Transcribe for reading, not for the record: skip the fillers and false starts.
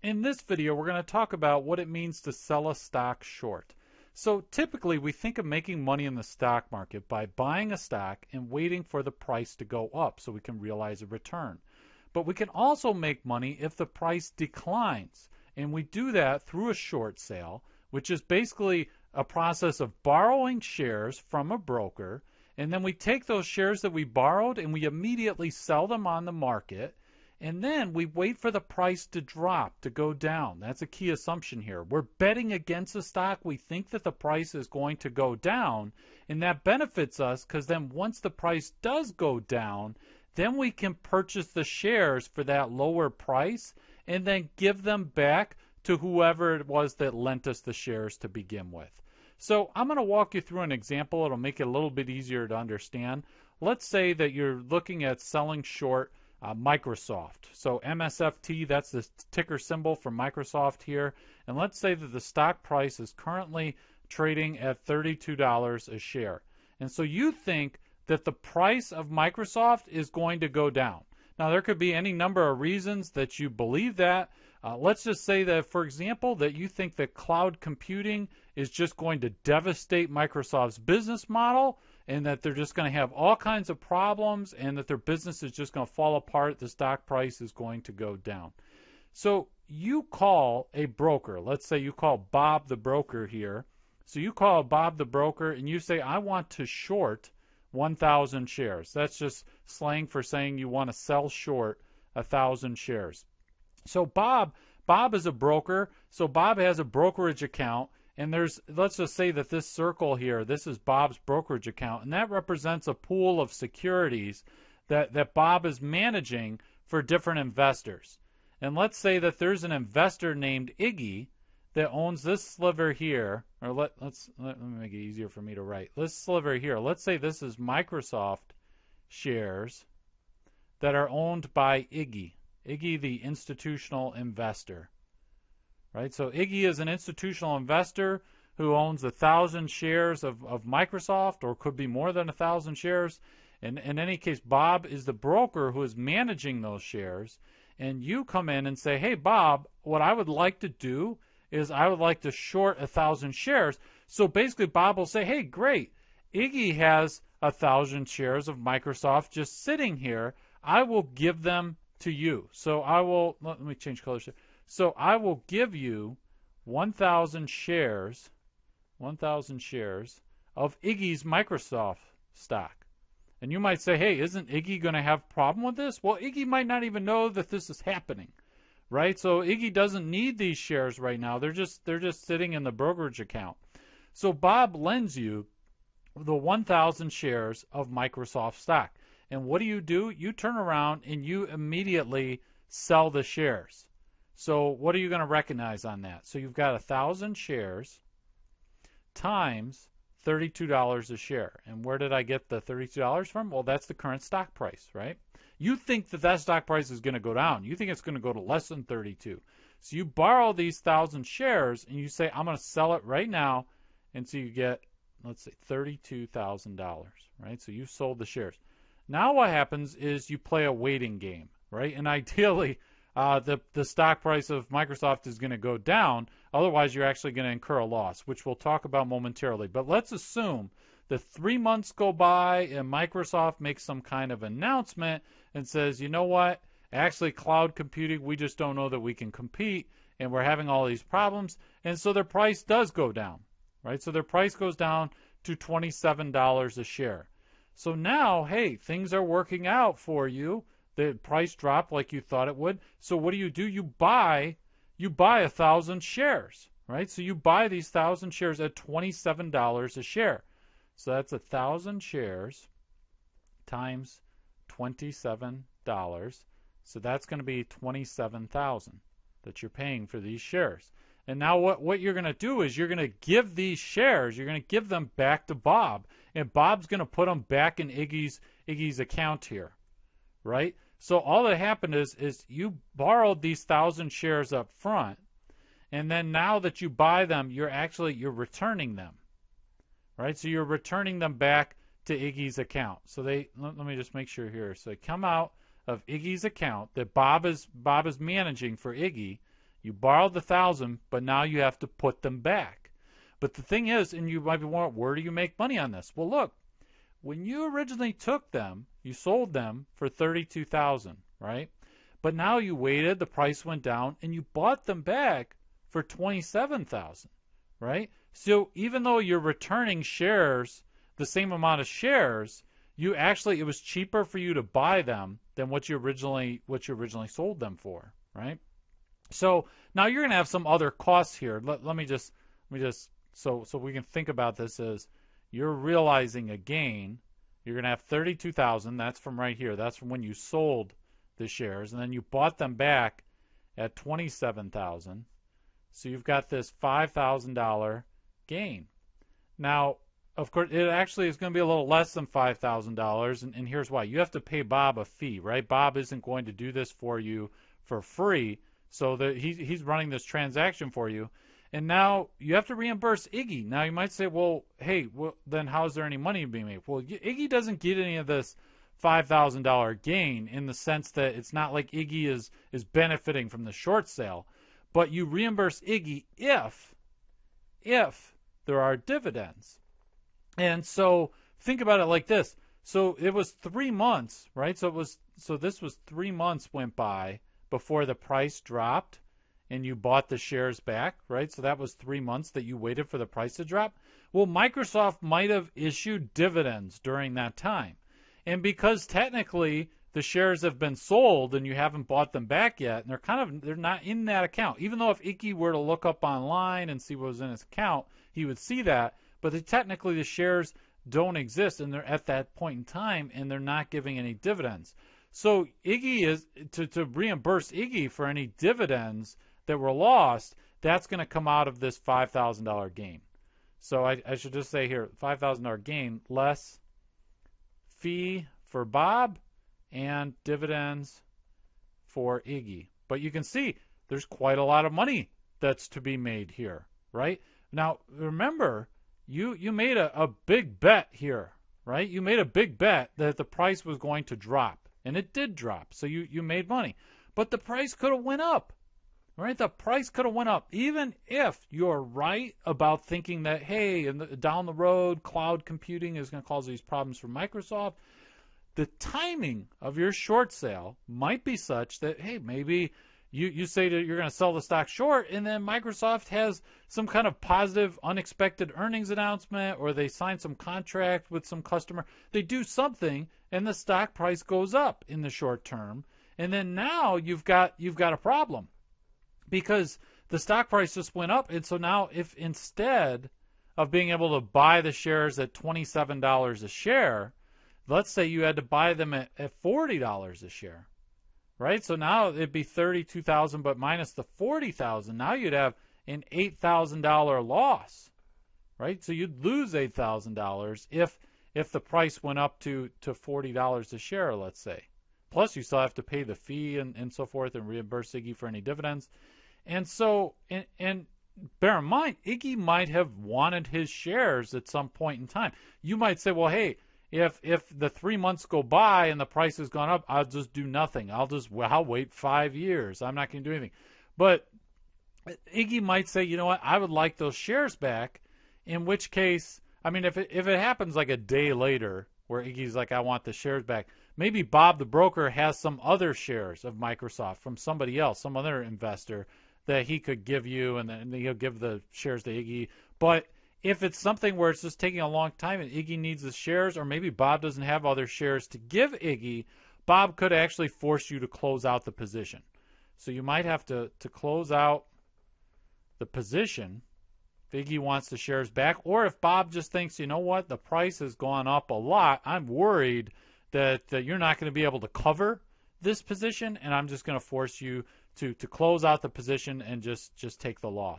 In this video, we're going to talk about what it means to sell a stock short. So typically, we think of making money in the stock market by buying a stock and waiting for the price to go up so we can realize a return. But we can also make money if the price declines. And we do that through a short sale, which is basically a process of borrowing shares from a broker. And then we take those shares that we borrowed and we immediately sell them on the market. And then we wait for the price to drop, to go down. That's a key assumption here. We're betting against a stock. We think that the price is going to go down, and that benefits us because then once the price does go down, then we can purchase the shares for that lower price and then give them back to whoever it was that lent us the shares to begin with. So I'm going to walk you through an example. It'll make it a little bit easier to understand. Let's say that you're looking at selling short Microsoft. So MSFT, that's the ticker symbol for Microsoft here. And let's say that the stock price is currently trading at $32 a share. And so you think that the price of Microsoft is going to go down. Now, there could be any number of reasons that you believe that. Let's just say that, for example, that you think that cloud computing is just going to devastate Microsoft's business model and that they're just going to have all kinds of problems and that their business is just going to fall apart. The stock price is going to go down. So you call a broker. Let's say you call Bob the broker here. So you call Bob the broker and you say, I want to short 1,000 shares. That's just slang for saying you want to sell short 1,000 shares. So Bob is a broker. So Bob has a brokerage account. And let's just say that this circle here, this is Bob's brokerage account, and that represents a pool of securities that Bob is managing for different investors. And let's say that there's an investor named Iggy that owns this sliver here, or let me make it easier for me to write. This sliver here, let's say this is Microsoft shares that are owned by Iggy, the institutional investor. Right? So Iggy is an institutional investor who owns 1,000 shares of Microsoft, or could be more than 1,000 shares. And in any case, Bob is the broker who is managing those shares. And you come in and say, hey, Bob, what I would like to do is I would like to short 1,000 shares. So basically, Bob will say, hey, great. Iggy has 1,000 shares of Microsoft just sitting here. I will give them to you. So let me change colors here. So I will give you 1,000 shares of Iggy's Microsoft stock. And you might say, hey, isn't Iggy going to have a problem with this? Well, Iggy might not even know that this is happening, right? So Iggy doesn't need these shares right now. They're just sitting in the brokerage account. So Bob lends you the 1,000 shares of Microsoft stock. And what do? You turn around and you immediately sell the shares. So what are you going to recognize on that? So you've got 1,000 shares times $32 a share. And where did I get the $32 from? Well, that's the current stock price, right? You think that stock price is going to go down. You think it's going to go to less than 32. So you borrow these 1,000 shares and you say, I'm going to sell it right now. And so you get, let's say, $32,000, right? So you sold the shares. Now what happens is you play a waiting game, right? And ideally, the stock price of Microsoft is going to go down. Otherwise, you're actually going to incur a loss, which we'll talk about momentarily. But let's assume that 3 months go by and Microsoft makes some kind of announcement and says, you know what? Actually, cloud computing, we just don't know that we can compete, and we're having all these problems. And so their price does go down, right? So their price goes down to $27 a share. So now, hey, things are working out for you. The price dropped like you thought it would. So what do? You buy 1,000 shares, right? So you buy these 1,000 shares at $27 a share. So that's 1,000 shares times $27. So that's going to be $27,000 that you're paying for these shares. And now what you're going to do is you're going to give these shares, you're going to give them back to Bob, and Bob's going to put them back in Iggy's account here, right? So all that happened is you borrowed these 1,000 shares up front, and then now that you buy them, you're returning them, right? So you're returning them back to Iggy's account. So let me just make sure here. So they come out of Iggy's account that Bob is managing for Iggy. You borrowed the 1,000, but now you have to put them back. But the thing is, and you might be wondering, where do you make money on this? Well, look, when you originally took them, you sold them for $32,000, right? But now you waited, the price went down, and you bought them back for $27,000, right? So even though you're returning shares, the same amount of shares, you actually, it was cheaper for you to buy them than what you originally sold them for, right? So now you're going to have some other costs here. Let me just so we can think about this as you're realizing a gain. You're going to have $32,000. That's from right here. That's from when you sold the shares, and then you bought them back at $27,000. So you've got this $5,000 gain. Now, of course, it actually is going to be a little less than $5,000, and here's why. You have to pay Bob a fee, right? Bob isn't going to do this for you for free, so that he's running this transaction for you. And now you have to reimburse Iggy. Now you might say, well, hey, then how is there any money being made? Well, Iggy doesn't get any of this $5,000 gain in the sense that it's not like Iggy is benefiting from the short sale. But you reimburse Iggy if there are dividends. And so think about it like this. So it was 3 months, right? So this was 3 months went by before the price dropped and you bought the shares back, right? So that was 3 months that you waited for the price to drop. Well, Microsoft might have issued dividends during that time. And because technically the shares have been sold and you haven't bought them back yet, and they're not in that account. Even though if Iggy were to look up online and see what was in his account, he would see that. But technically the shares don't exist, and they're at that point in time, and they're not giving any dividends. So Iggy is to reimburse Iggy for any dividends that were lost. That's going to come out of this $5,000 gain. So I should just say here, $5,000 gain less fee for Bob and dividends for Iggy. But you can see there's quite a lot of money that's to be made here, right? Now remember, you made a big bet here, right? You made a big bet that the price was going to drop. And it did drop, so you made money. But the price could have went up, right? The price could have went up. Even if you're right about thinking that, hey, down the road, cloud computing is going to cause these problems for Microsoft, the timing of your short sale might be such that, hey, maybe you say that you're going to sell the stock short, and then Microsoft has some kind of positive, unexpected earnings announcement, or they sign some contract with some customer. They do something, and the stock price goes up in the short term, and then now you've got a problem because the stock price just went up. And so now, if instead of being able to buy the shares at $27 a share, let's say you had to buy them at $40 a share. Right, so now it'd be $32,000, but minus the $40,000. Now you'd have an $8,000 loss, right? So you'd lose $8,000 if the price went up to $40 a share, let's say. Plus, you still have to pay the fee and so forth, and reimburse Iggy for any dividends. And so, and bear in mind, Iggy might have wanted his shares at some point in time. You might say, well, hey, if the 3 months go by and the price has gone up, I'll just do nothing. I'll wait 5 years. I'm not going to do anything. But Iggy might say, you know what, I would like those shares back, in which case, I mean, if it happens like a day later where Iggy's like, I want the shares back, maybe Bob the broker has some other shares of Microsoft from somebody else, some other investor that he could give you, and then he'll give the shares to Iggy. But if it's something where it's just taking a long time and Iggy needs the shares, or maybe Bob doesn't have other shares to give Iggy, Bob could actually force you to close out the position. So you might have to close out the position if Iggy wants the shares back, or if Bob just thinks, you know what, the price has gone up a lot, I'm worried that you're not going to be able to cover this position, and I'm just going to force you to close out the position and just take the loss.